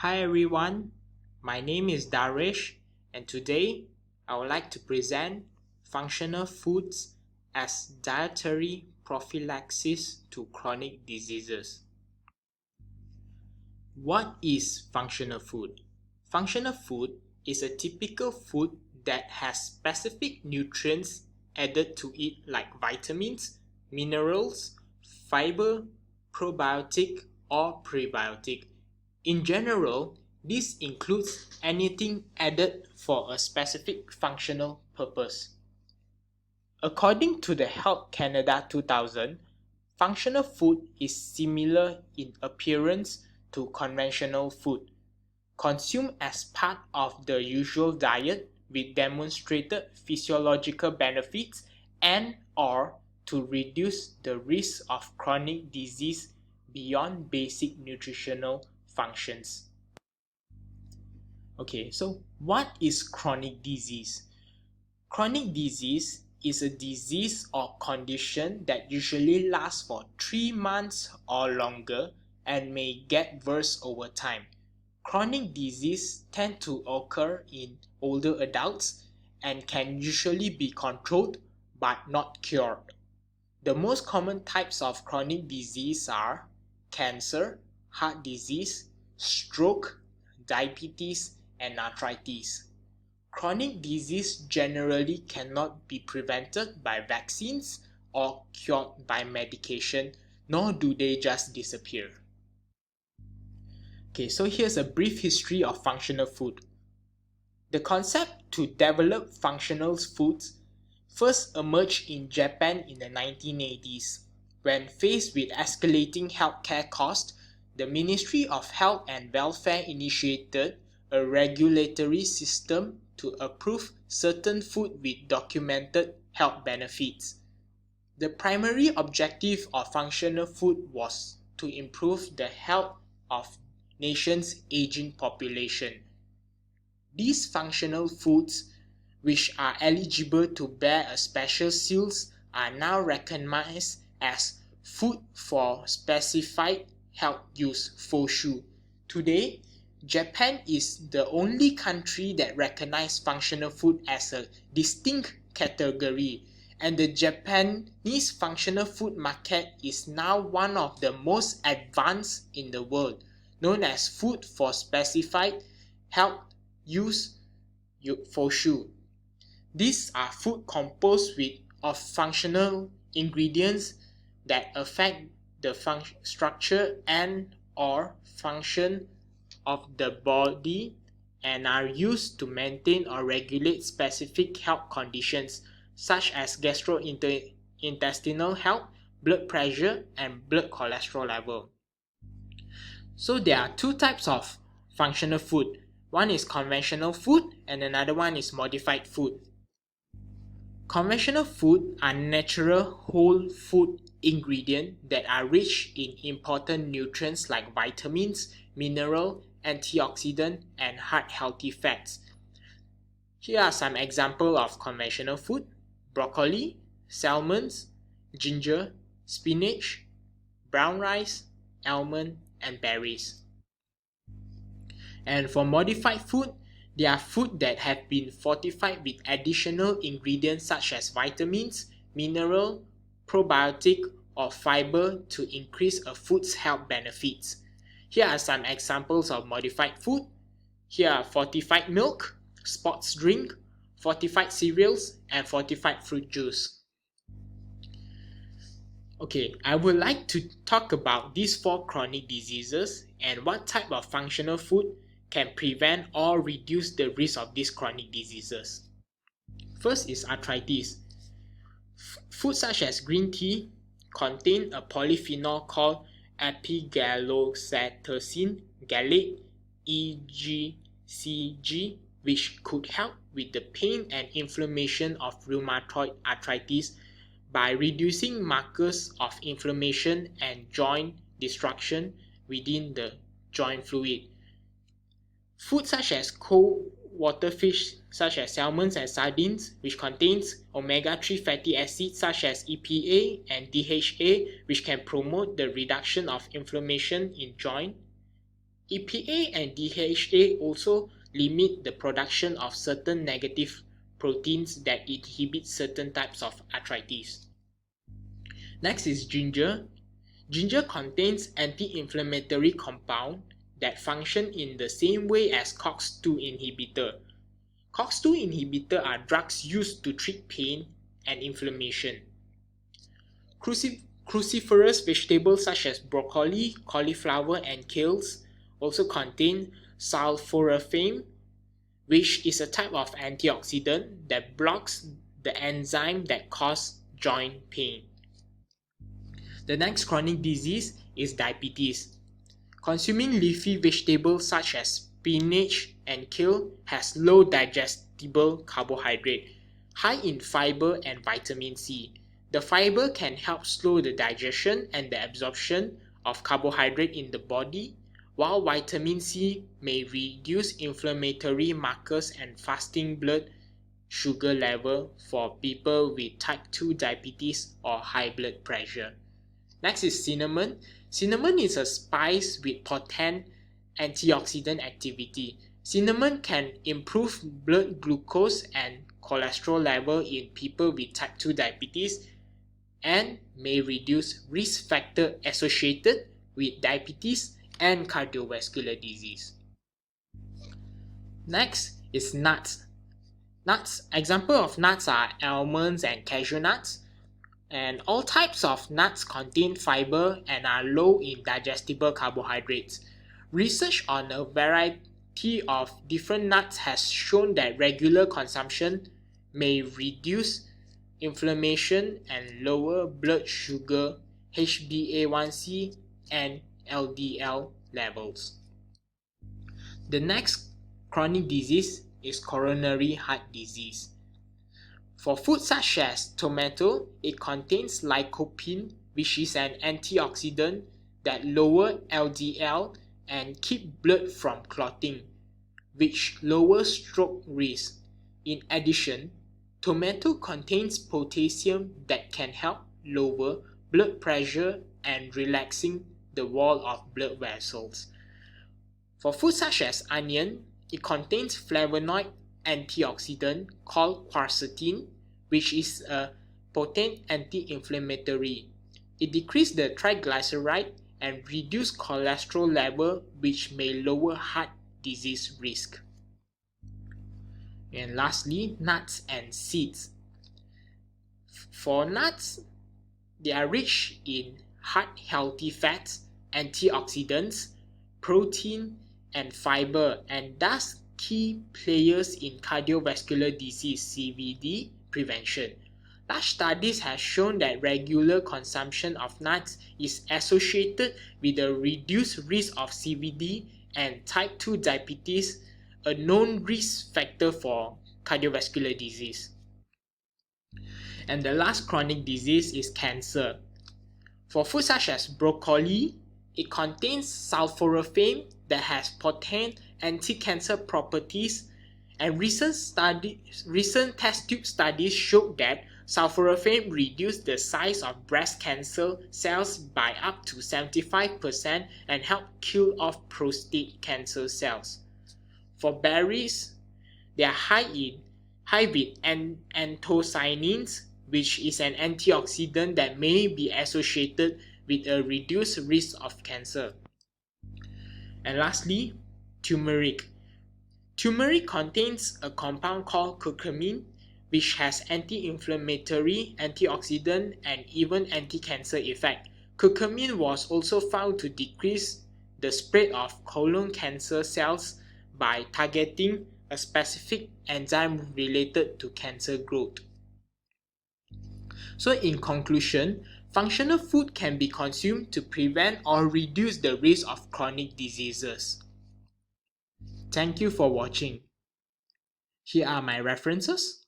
Hi everyone, my name is Daresh and today I would like to present functional foods as dietary prophylaxis to chronic diseases. What is functional food? Functional food is a typical food that has specific nutrients added to it like vitamins, minerals, fiber, probiotic or prebiotic. In general, this includes anything added for a specific functional purpose. According to the Health Canada 2000, functional food is similar in appearance to conventional food, consumed as part of the usual diet with demonstrated physiological benefits and/or to reduce the risk of chronic disease beyond basic nutritional functions. Okay, so what is chronic disease? Chronic disease is a disease or condition that usually lasts for 3 months or longer and may get worse over time. Chronic disease tend to occur in older adults and can usually be controlled but not cured. The most common types of chronic disease are cancer, heart disease, stroke, diabetes, and arthritis. Chronic disease generally cannot be prevented by vaccines or cured by medication, nor do they just disappear. Okay, so here's a brief history of functional food. The concept to develop functional foods first emerged in Japan in the 1980s. When faced with escalating healthcare costs, the Ministry of Health and Welfare initiated a regulatory system to approve certain food with documented health benefits. The primary objective of functional food was to improve the health of nation's aging population. These functional foods, which are eligible to bear a special seal, are now recognized as food for specified health use (FOSHU). Today, Japan is the only country that recognizes functional food as a distinct category, and the Japanese functional food market is now one of the most advanced in the world, known as food for specified health use (FOSHU). These are food composed of functional ingredients that affect the structure and/or function of the body and are used to maintain or regulate specific health conditions such as gastrointestinal health, blood pressure, and blood cholesterol level. So there are two types of functional food. One is conventional food and another one is modified food. Conventional food are natural whole food ingredients that are rich in important nutrients like vitamins, mineral, antioxidant, and heart-healthy fats. Here are some examples of conventional food: broccoli, salmons, ginger, spinach, brown rice, almond, and berries. And for modified food, they are food that have been fortified with additional ingredients such as vitamins, mineral, probiotic, or fiber to increase a food's health benefits. Here are some examples of modified food. Here are fortified milk, sports drink, fortified cereals, and fortified fruit juice. Okay, I would like to talk about these 4 chronic diseases and what type of functional food can prevent or reduce the risk of these chronic diseases. First is arthritis. Foods such as green tea contain a polyphenol called epigallocatechin gallate (EGCG), which could help with the pain and inflammation of rheumatoid arthritis by reducing markers of inflammation and joint destruction within the joint fluid. Food such as cold water fish such as salmons and sardines, which contains omega-3 fatty acids such as EPA and DHA, which can promote the reduction of inflammation in joint. EPA and DHA also limit the production of certain negative proteins that inhibit certain types of arthritis. Next is ginger. Ginger contains anti-inflammatory compound that function in the same way as COX-2 inhibitor. COX-2 inhibitor are drugs used to treat pain and inflammation. Cruciferous vegetables such as broccoli, cauliflower, and kales also contain sulforaphane, which is a type of antioxidant that blocks the enzyme that causes joint pain. The next chronic disease is diabetes. Consuming leafy vegetables such as spinach and kale has low digestible carbohydrate, high in fiber and vitamin C. The fiber can help slow the digestion and the absorption of carbohydrate in the body, while vitamin C may reduce inflammatory markers and fasting blood sugar level for people with type 2 diabetes or high blood pressure. Next is cinnamon. Cinnamon is a spice with potent antioxidant activity. Cinnamon can improve blood glucose and cholesterol level in people with type 2 diabetes and may reduce risk factor associated with diabetes and cardiovascular disease. Next is nuts. Example of nuts are almonds and cashew nuts. And all types of nuts contain fiber and are low in digestible carbohydrates. Research on a variety of different nuts has shown that regular consumption may reduce inflammation and lower blood sugar, HbA1c, and LDL levels. The next chronic disease is coronary heart disease. For food such as tomato, it contains lycopene, which is an antioxidant that lower LDL and keep blood from clotting, which lowers stroke risk. In addition, tomato contains potassium that can help lower blood pressure and relaxing the wall of blood vessels. For food such as onion, it contains flavonoid antioxidant called quercetin, which is a potent anti-inflammatory. It decreases the triglyceride and reduces cholesterol level, which may lower heart disease risk. And lastly, nuts and seeds. For nuts, they are rich in heart-healthy fats, antioxidants, protein, and fiber, and thus key players in cardiovascular disease (CVD) prevention. Large studies have shown that regular consumption of nuts is associated with a reduced risk of CVD and type 2 diabetes, a known risk factor for cardiovascular disease. And the last chronic disease is cancer. For food such as broccoli, it contains sulforaphane that has potent anti-cancer properties, and recent test tube studies showed that sulforaphane reduced the size of breast cancer cells by up to 75% and helped kill off prostate cancer cells. For berries, they are high with anthocyanins, which is an antioxidant that may be associated with a reduced risk of cancer. And lastly, turmeric. Turmeric contains a compound called curcumin, which has anti-inflammatory, antioxidant, and even anti-cancer effect. Curcumin was also found to decrease the spread of colon cancer cells by targeting a specific enzyme related to cancer growth. So in conclusion, functional food can be consumed to prevent or reduce the risk of chronic diseases. Thank you for watching. Here are my references.